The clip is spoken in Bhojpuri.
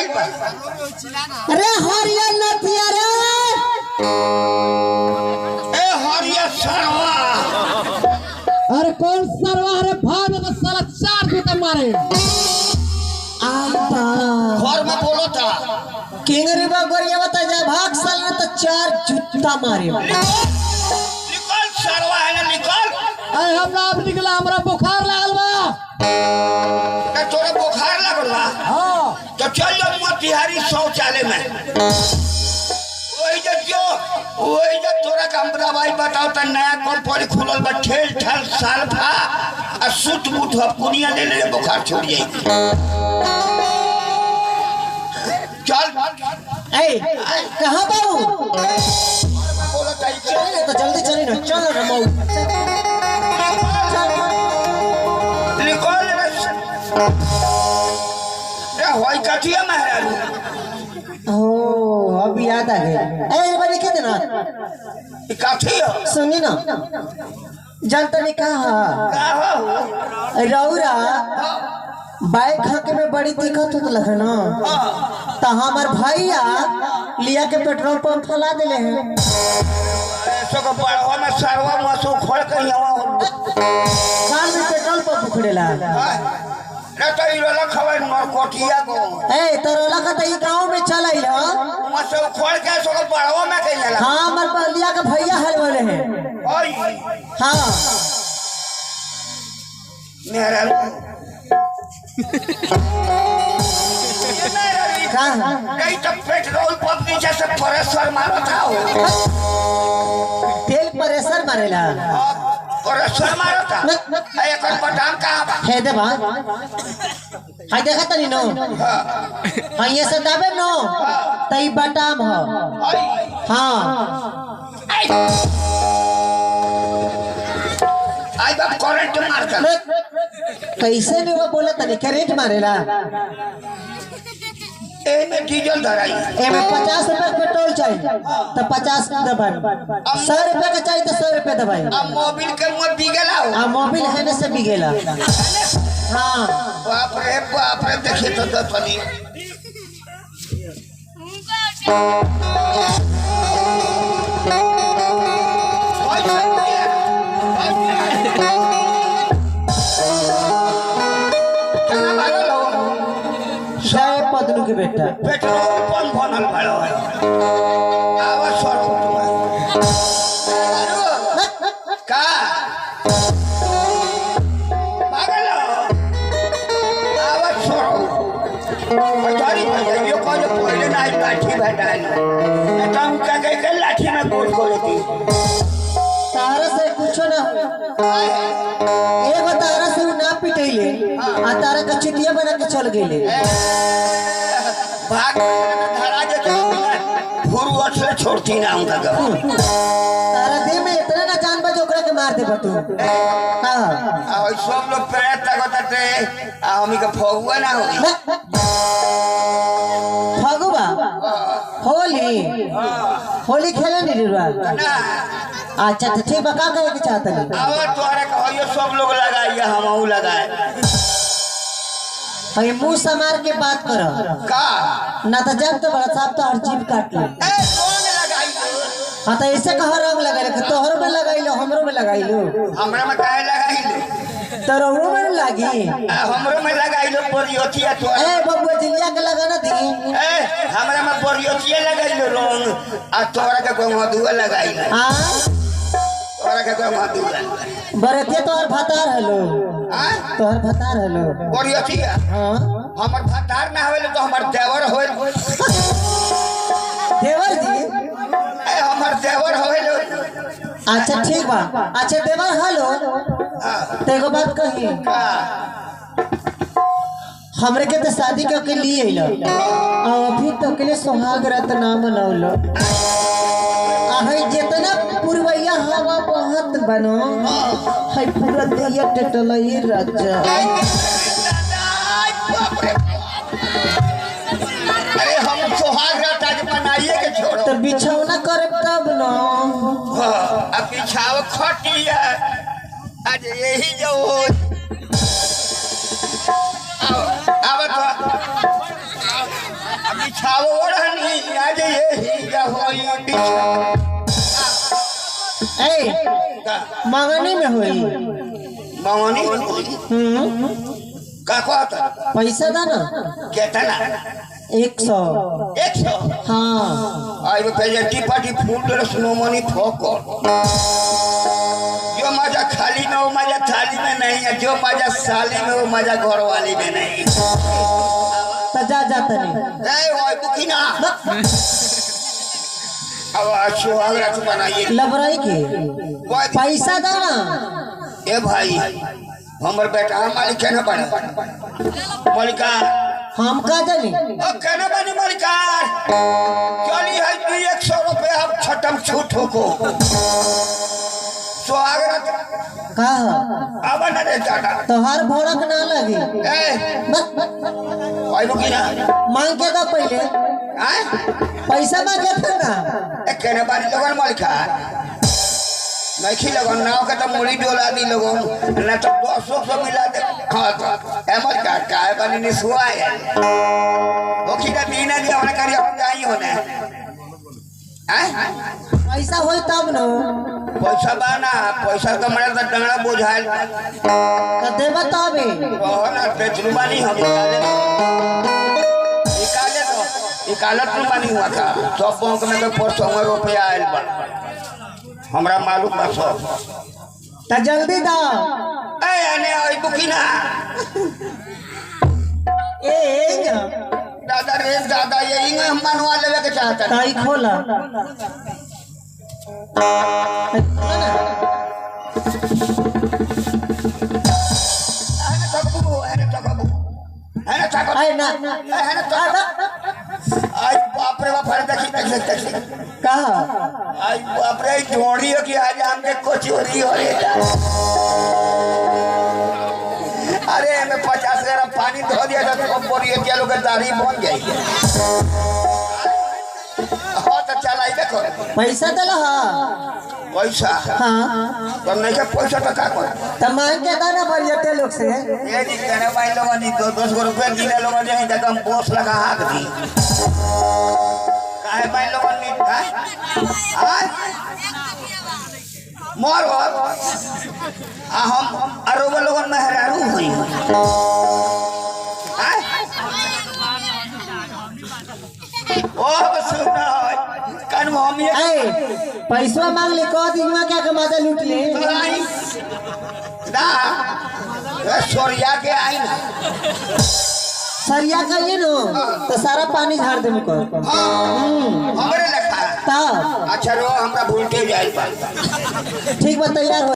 गई बा। अरे हरिया नथिया रे ए हरिया सरवा। अरे कौन सरवा रे भाग तो साला 4 जूता मारे आलता घर में बोलो था किंगरी बा गोरिया बता जा भाग साल ने तो 4 जूता मारे। निकल सरवा है ना निकल। अरे हमरा अब निकला हमरा बुखार लागल बा। ए तोरे बुखार लागल बा। हां तो चल जो मोतिहारी शौचालय में वही जो तोरा कमरा भाई बताओ तो नया कंपनी खुलल बा ठेल ठाल सालफा आ सूट बूट पुनिया ले ले बुखार छोड़ जाई। चल ए कहां बाबू बोला ताई चल तो जल्दी चली ना चल रे मऊ निकल रे होई कथिया महाराज। ओ अब याद आ गया। ए बड़ी के देना कथिया सुनी ना जानता नहीं कहा का हो रौरा बाइक खाके में बड़ी दिक्कत होत लगे ना तो हमार भैया लिया के पेट्रोल पंप खोला दिले हैं। ऐसो को बड़वा में सरवा मसो खोल के यवा साल में पेट्रोल पंप उखड़ेला रे तो इरोला खबर नरकोटिया को ए तरोला का तो ई गांव में चलई ह मसो खोल के सो को बड़वा में के लेला। हां हमार लिया के भैया हलवाले हैं। ओई हां मेरा कहां नहीं तो पेट्रोल पंप नीचे से प्रेशर मारता हो तेल प्रेशर मारेला प्रेशर मारता एक बटन कहां बा है दे बा हाय देखा तनी नो हां ये से दाबे नो तई बटाम ह हां आई बा करंट मारता कैसे नहीं वो बोला तनी करंट मारेला ए में डीजल धराई ए में 50 रुपए पेट्रोल चाहिए तो 50 दबाई 100 रुपए का चाहिए तो 100 रुपए दबाई। अब मोबिल के मुंह बिगला हो आ मोबिल है ने से बिगेला। हां बाप रे देखिए तो तनी जय पदलू के बेटा पेट्रोल पंप बनल भालो आवाज सर का पागल आवाज सर पचारी भाई यो कौन पहले ना लाठी भेटाई तुम का के लाठी में गोल गोल दी तारा से कुछ ना एगो तारा से ना पिटैले आ तारा का चिटिया बना के चल गेले भाग धरा जे फुरवट से छोड़ती ना उनका गवा तारा दे में इतना ना जान बज ओकरा के मार दे बटू। हां आ सब लोग पैर तकते आ हमी के फगुआ ना होई फगुआ होली खेले नहीं रुआ ना। अच्छा तो ठीक बका कहे के चाहत नहीं अब तोरे कहियो सब लोग लगाइए हमहू लगाए भाई मुंह समार के बात करो का ना तो जब तो बड़ा साहब तो हर जीभ काट ले। ए कौन लगाई हां तो ऐसे कहा रंग लगा रखे तोहरो में लगाई लो हमरो में लगाई लो हमरा में काहे लगाई ले तोरो में लागी हमरो में लगाई लो बोरियोतिया तो ए बबुआ जिलिया के लगाना दी ए हमरा में बोरियोतिया लगाई लो रंग आ तोरा के गोमदुआ लगाई ले हां तोरा के गोमदुआ बरतिया तोहर भतार हलो हां तोहर भतार हलो बोरियोतिया हां हमर भतार ना होले तो हमर देवर होल देवर जी ए हमर देवर होल अच्छा ठीक बा अच्छा देवर हलो तेगो बात कही हमरे के तो शादी के लिए अइलो अभी तो के लिए सुहाग रात ना मनौलो आहै जितना पुरवैया हवा बहत बनो है पूरा दिया टटलई राजा। अरे हम सुहाग रात आज बनाइए के छोड़ो तो बिछौना करे तब न अब बिछाव खटिया आज यही जो अब तो बिछाओ ओढ़नी आज यही जा होई ए मंगनी में होई मंगनी का कहता पैसा दा ना कितना 100 हाँ आई पहले टिपाटी फूल दे सुनो मनी ठोको जो मजा खाली में वो मजा थाली में नहीं है जो मजा साली में वो मजा घर वाली में नहीं तो जा तनी ए ओए बुकिना अब अच्छो आगरा तो बनाइए लबराई के पैसा दा ना ए भाई हमर बेटा मालिक है ना बना मलिका हम का जानी ओ कहना बनी मलिका चली है 100 रुपया अब छटम छूट हो स्वागत का अब न रे टाटा तोहार भोरक ना लगी ए ओए बुकिना मांग के दा पहले पैसा मांगे थे ना ए कहना बनी लोगन मलिका नहीं लगन नाव का तो मुड़ी डोला दी लोगों ना तो 200 मिला दे हाँ तो एमर का काय बनी नहीं सुआ है वो की का दीना दिया उन्हें करिए हम जाई होने पैसा होई तब न पैसा बाना पैसा तो मेरा तो डंगड़ा बोझाल तो देबा तबे ओह ना तेजरुबा नहीं हम निकालत नहीं हुआ था सब बैंक में तो 400 रुपया आयल बा हमरा मालूम बा सब त जल्दी दा ए आने आई बुकिना ए दादा रे दादा ये इंगे हम मनवा लेवे के चाहता ताई खोला आई ना आई बाप रे बाप देखी कहा आई बाप रे ढोड़ी हो कि आज हमके कचौरी हो रे अरे मैं 50 ग्राम पानी धो दिया था तो बोरिए क्या लोग दाढ़ी बन गई हाँ तो चला ही देखो पैसा दला पैसा हाँ तो नहीं का पैसा तो का कर त मांग के दा ना बरियते लोग से ये जी कहने भाई लोगों ने 10 रुपए गिने लोगों ने जगह हम बोस लगा हाथ दी काहे भाई लोगों ने हां मोर हम अरोब लोगन में हरारू हुई ओ सुना कान हम ये पैसा मांग ले को दिन में क्या कमाता लूट ले ना सोरिया के आई ना सरिया कहिए नो तो सारा पानी झाड़ दे मुको हमरे लखा ता अच्छा रो हमरा भूल के जाई ठीक बा तैयार